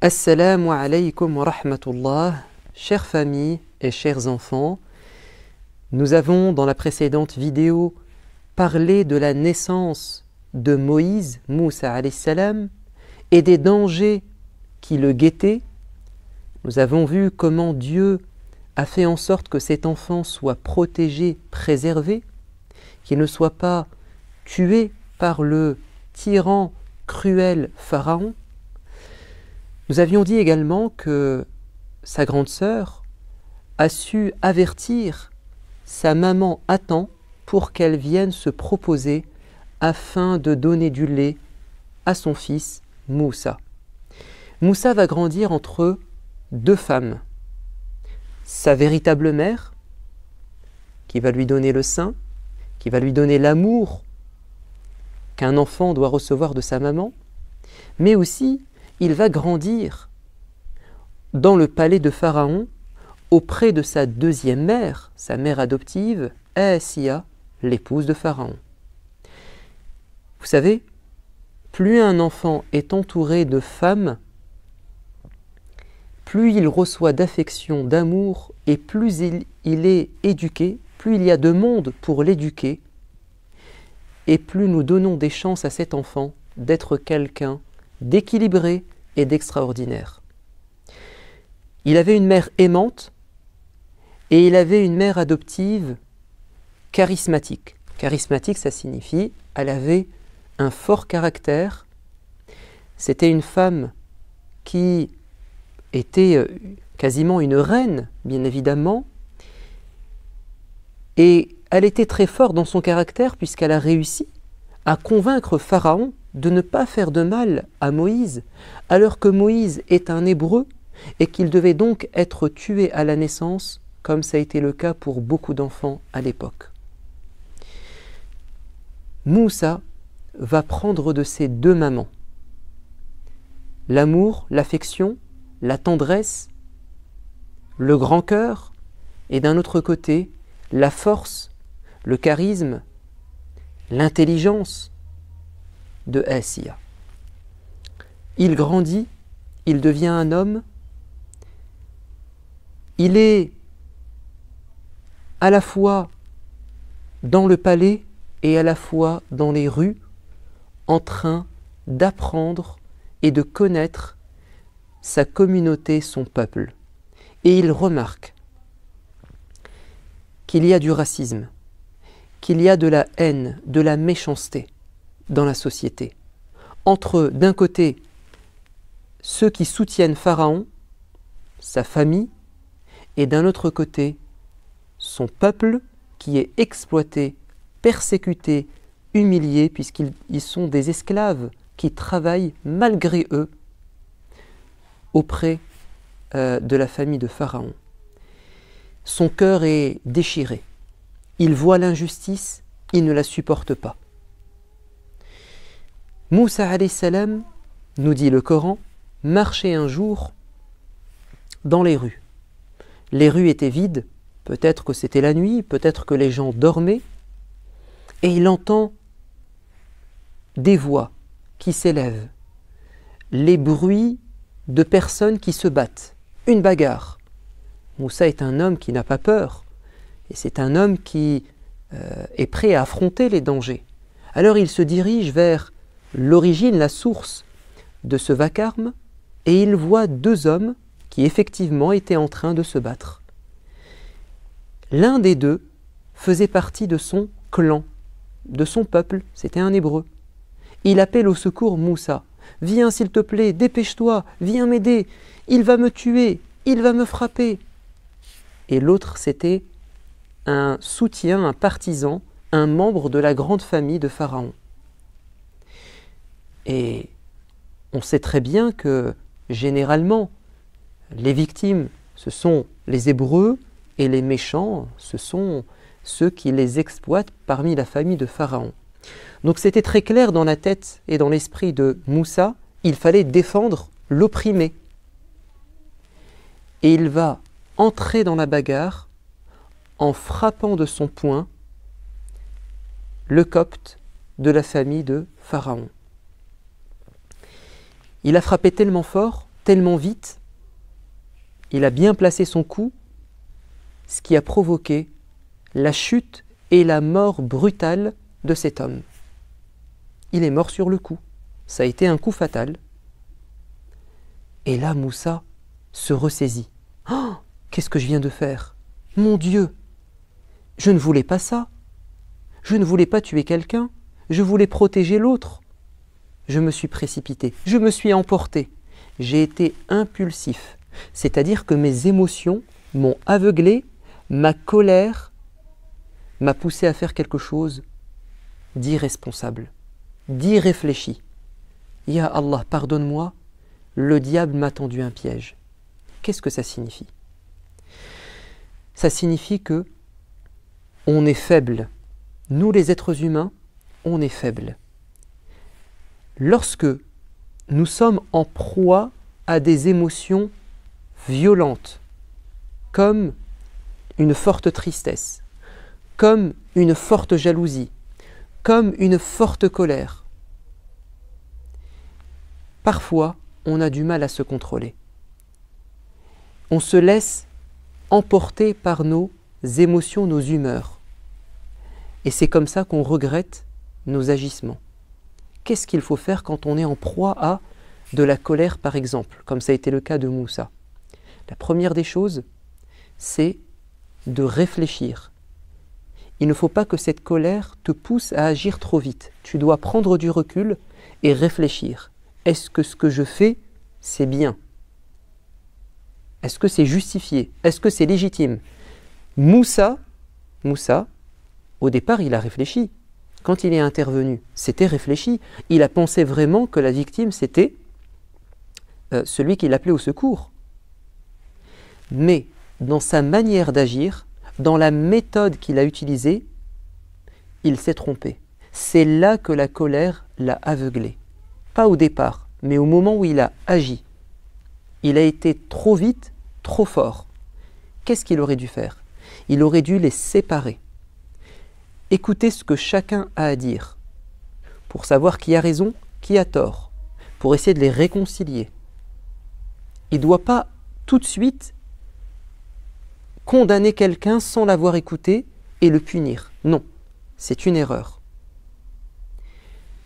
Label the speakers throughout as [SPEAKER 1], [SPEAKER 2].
[SPEAKER 1] Assalamu alaykum wa rahmatullah, chères familles et chers enfants. Nous avons dans la précédente vidéo parlé de la naissance de Moïse, Moussa alayhi salam, et des dangers qui le guettaient. Nous avons vu comment Dieu a fait en sorte que cet enfant soit protégé, préservé, qu'il ne soit pas tué par le tyran cruel Pharaon. Nous avions dit également que sa grande sœur a su avertir sa maman à temps pour qu'elle vienne se proposer afin de donner du lait à son fils Moussa. Moussa va grandir entre deux femmes. Sa véritable mère, qui va lui donner le sein, qui va lui donner l'amour qu'un enfant doit recevoir de sa maman, mais aussi il va grandir dans le palais de Pharaon auprès de sa deuxième mère, sa mère adoptive, Asiya, l'épouse de Pharaon. Vous savez, plus un enfant est entouré de femmes, plus il reçoit d'affection, d'amour, et plus il est éduqué, plus il y a de monde pour l'éduquer, et plus nous donnons des chances à cet enfant d'être quelqu'un d'équilibré et d'extraordinaire. Il avait une mère aimante et il avait une mère adoptive charismatique. Charismatique, ça signifie elle avait un fort caractère. C'était une femme qui était quasiment une reine, bien évidemment, et elle était très forte dans son caractère puisqu'elle a réussi à convaincre Pharaon de ne pas faire de mal à Moïse, alors que Moïse est un Hébreu et qu'il devait donc être tué à la naissance, comme ça a été le cas pour beaucoup d'enfants à l'époque. Moussa va prendre de ses deux mamans l'amour, l'affection, la tendresse, le grand cœur, et d'un autre côté, la force, le charisme, l'intelligence de Asiya. Il grandit, il devient un homme, il est à la fois dans le palais et à la fois dans les rues, en train d'apprendre et de connaître sa communauté, son peuple. Et il remarque qu'il y a du racisme, qu'il y a de la haine, de la méchanceté dans la société. Entre, d'un côté, ceux qui soutiennent Pharaon, sa famille, et d'un autre côté, son peuple qui est exploité, persécuté, humilié, puisqu'ils sont des esclaves qui travaillent malgré eux auprès de la famille de Pharaon. Son cœur est déchiré. Il voit l'injustice, il ne la supporte pas. Moussa alayhi salam, nous dit le Coran, marchait un jour dans les rues. Les rues étaient vides, peut-être que c'était la nuit, peut-être que les gens dormaient, et il entend des voix qui s'élèvent, les bruits de personnes qui se battent, une bagarre. Moussa est un homme qui n'a pas peur, et c'est un homme qui est prêt à affronter les dangers. Alors il se dirige vers l'origine, la source de ce vacarme, et il voit deux hommes qui effectivement étaient en train de se battre. L'un des deux faisait partie de son clan, de son peuple, c'était un Hébreu. Il appelle au secours Moussa. « Viens s'il te plaît, dépêche-toi, viens m'aider, il va me tuer, il va me frapper. » Et l'autre, c'était un soutien, un partisan, un membre de la grande famille de Pharaon. Et on sait très bien que, généralement, les victimes, ce sont les Hébreux, et les méchants, ce sont ceux qui les exploitent parmi la famille de Pharaon. Donc c'était très clair dans la tête et dans l'esprit de Moussa, il fallait défendre l'opprimé. Et il va entrer dans la bagarre en frappant de son poing le copte de la famille de Pharaon. Il a frappé tellement fort tellement vite, il a bien placé son coup, ce qui a provoqué la chute et la mort brutale de cet homme. Il est mort sur le coup. Ça a été un coup fatal. Et là, Moussa se ressaisit. Oh, qu'est-ce que je viens de faire? Mon Dieu! Je ne voulais pas ça. Je ne voulais pas tuer quelqu'un. Je voulais protéger l'autre. Je me suis précipité. Je me suis emporté. J'ai été impulsif. C'est-à-dire que mes émotions m'ont aveuglé, ma colère m'a poussé à faire quelque chose d'irresponsable, d'irréfléchi. Ya Allah, pardonne-moi, le diable m'a tendu un piège. Qu'est-ce que ça signifie? Ça signifie que on est faible. Nous, les êtres humains, on est faible. Lorsque nous sommes en proie à des émotions violentes, comme une forte tristesse, comme une forte jalousie, comme une forte colère, parfois, on a du mal à se contrôler. On se laisse emporter par nos émotions, nos humeurs. Et c'est comme ça qu'on regrette nos agissements. Qu'est-ce qu'il faut faire quand on est en proie à de la colère, par exemple, comme ça a été le cas de Moussa? La première des choses, c'est de réfléchir. Il ne faut pas que cette colère te pousse à agir trop vite. Tu dois prendre du recul et réfléchir. Est-ce que ce que je fais, c'est bien? Est-ce que c'est justifié? Est-ce que c'est légitime? Moussa, au départ, il a réfléchi. Quand il est intervenu, c'était réfléchi. Il a pensé vraiment que la victime, c'était celui qui l'appelait au secours. Mais dans sa manière d'agir, dans la méthode qu'il a utilisée, il s'est trompé. C'est là que la colère l'a aveuglé. Pas au départ, mais au moment où il a agi. Il a été trop vite, trop fort. Qu'est-ce qu'il aurait dû faire? Il aurait dû les séparer. Écouter ce que chacun a à dire, pour savoir qui a raison, qui a tort, pour essayer de les réconcilier. Il ne doit pas tout de suite condamner quelqu'un sans l'avoir écouté et le punir. Non, c'est une erreur.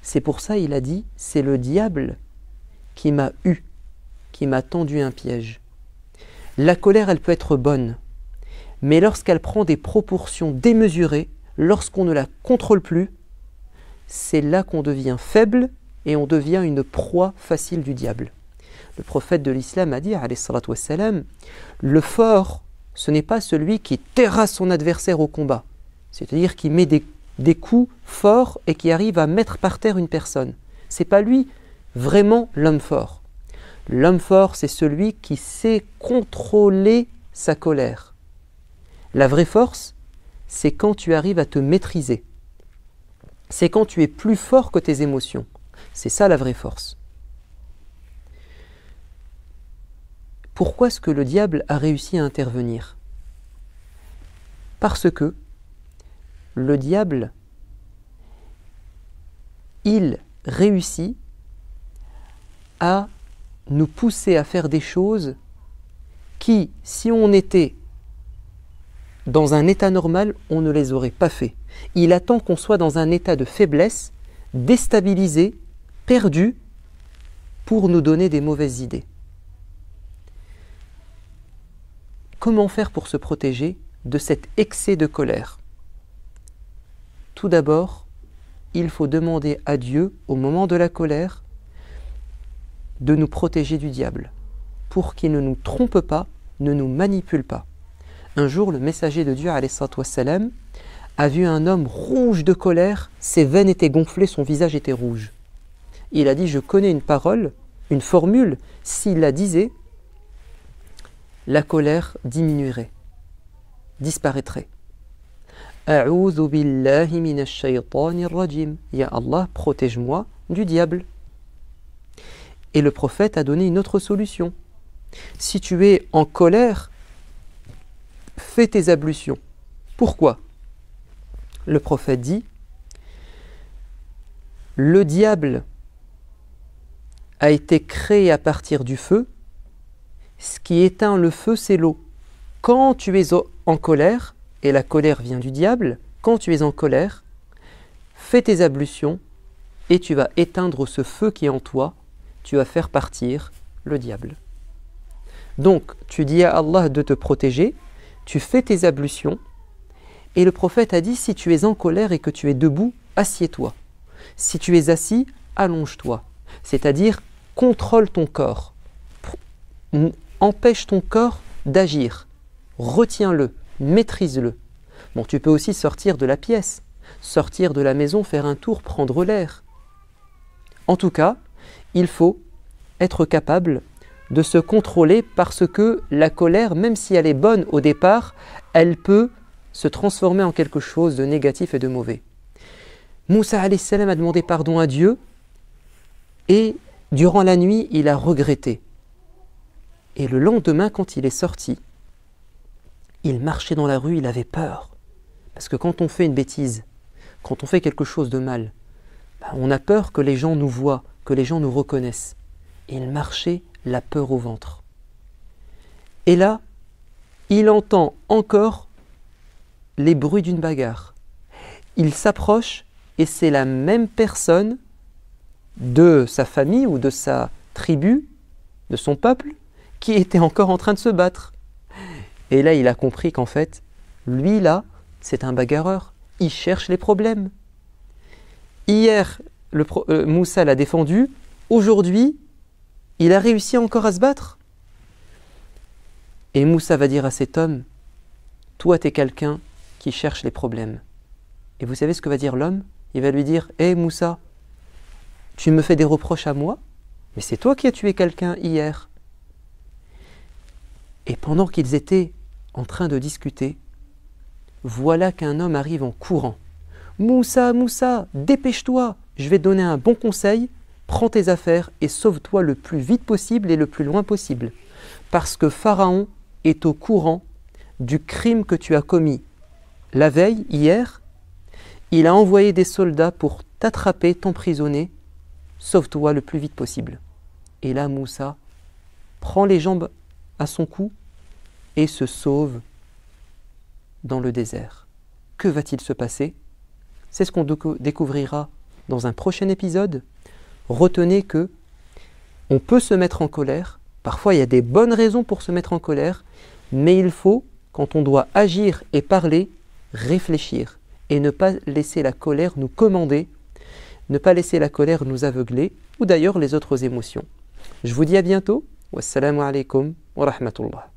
[SPEAKER 1] C'est pour ça il a dit, c'est le diable qui m'a eu, qui m'a tendu un piège. La colère, elle peut être bonne, mais lorsqu'elle prend des proportions démesurées, lorsqu'on ne la contrôle plus, c'est là qu'on devient faible et on devient une proie facile du diable. Le prophète de l'islam a dit, alayhi salatu wassalam, le fort, ce n'est pas celui qui terrasse son adversaire au combat, c'est-à-dire qui met des coups forts et qui arrive à mettre par terre une personne. C'est pas lui vraiment l'homme fort. L'homme fort, c'est celui qui sait contrôler sa colère. La vraie force, c'est quand tu arrives à te maîtriser. C'est quand tu es plus fort que tes émotions. C'est ça la vraie force. Pourquoi est-ce que le diable a réussi à intervenir? Parce que le diable, il réussit à nous pousser à faire des choses qui, si on était dans un état normal, on ne les aurait pas fait. Il attend qu'on soit dans un état de faiblesse, déstabilisé, perdu, pour nous donner des mauvaises idées. Comment faire pour se protéger de cet excès de colère? Tout d'abord, il faut demander à Dieu, au moment de la colère, de nous protéger du diable, pour qu'il ne nous trompe pas, ne nous manipule pas. Un jour, le messager de Dieu, alayhi salatu wassalam, a vu un homme rouge de colère, ses veines étaient gonflées, son visage était rouge. Il a dit, je connais une parole, une formule, s'il la disait, la colère diminuerait, disparaîtrait. A'udhu billahi minash shaytanir rajim. Ya Allah, protège-moi du diable. Et le prophète a donné une autre solution. Si tu es en colère, fais tes ablutions. Pourquoi? Le prophète dit, le diable a été créé à partir du feu, Ce qui éteint le feu, c'est l'eau. Quand tu es en colère, et la colère vient du diable, quand tu es en colère, fais tes ablutions et tu vas éteindre ce feu qui est en toi, tu vas faire partir le diable. Donc, tu dis à Allah de te protéger, tu fais tes ablutions, et le prophète a dit, si tu es en colère et que tu es debout, assieds-toi. Si tu es assis, allonge-toi. C'est-à-dire, contrôle ton corps. Empêche ton corps d'agir. Retiens-le, maîtrise-le. Bon, tu peux aussi sortir de la pièce, sortir de la maison, faire un tour, prendre l'air. En tout cas, il faut être capable de se contrôler parce que la colère, même si elle est bonne au départ, elle peut se transformer en quelque chose de négatif et de mauvais. Moussa alayhi salam a demandé pardon à Dieu et durant la nuit, il a regretté. Et le lendemain, quand il est sorti, il marchait dans la rue, il avait peur. Parce que quand on fait une bêtise, quand on fait quelque chose de mal, on a peur que les gens nous voient, que les gens nous reconnaissent. Et il marchait la peur au ventre. Et là, il entend encore les bruits d'une bagarre. Il s'approche et c'est la même personne de sa famille ou de sa tribu, de son peuple, qui était encore en train de se battre. Et là, il a compris qu'en fait, lui là, c'est un bagarreur. Il cherche les problèmes. Hier, Moussa l'a défendu. Aujourd'hui, il a réussi encore à se battre. Et Moussa va dire à cet homme, toi, tu es quelqu'un qui cherche les problèmes. Et vous savez ce que va dire l'homme? Il va lui dire, hé Moussa, tu me fais des reproches à moi? Mais c'est toi qui as tué quelqu'un hier. Et pendant qu'ils étaient en train de discuter, voilà qu'un homme arrive en courant. Moussa, Moussa, dépêche-toi, je vais te donner un bon conseil, prends tes affaires et sauve-toi le plus vite possible et le plus loin possible. Parce que Pharaon est au courant du crime que tu as commis la veille, hier. Il a envoyé des soldats pour t'attraper, t'emprisonner. Sauve-toi le plus vite possible. Et là, Moussa prend les jambes à son cou et se sauve dans le désert. Que va-t-il se passer? C'est ce qu'on découvrira dans un prochain épisode. Retenez que on peut se mettre en colère. Parfois, il y a des bonnes raisons pour se mettre en colère, mais il faut, quand on doit agir et parler, réfléchir et ne pas laisser la colère nous commander, ne pas laisser la colère nous aveugler ou d'ailleurs les autres émotions. Je vous dis à bientôt. Wassalamu alaikum wa rahmatullah.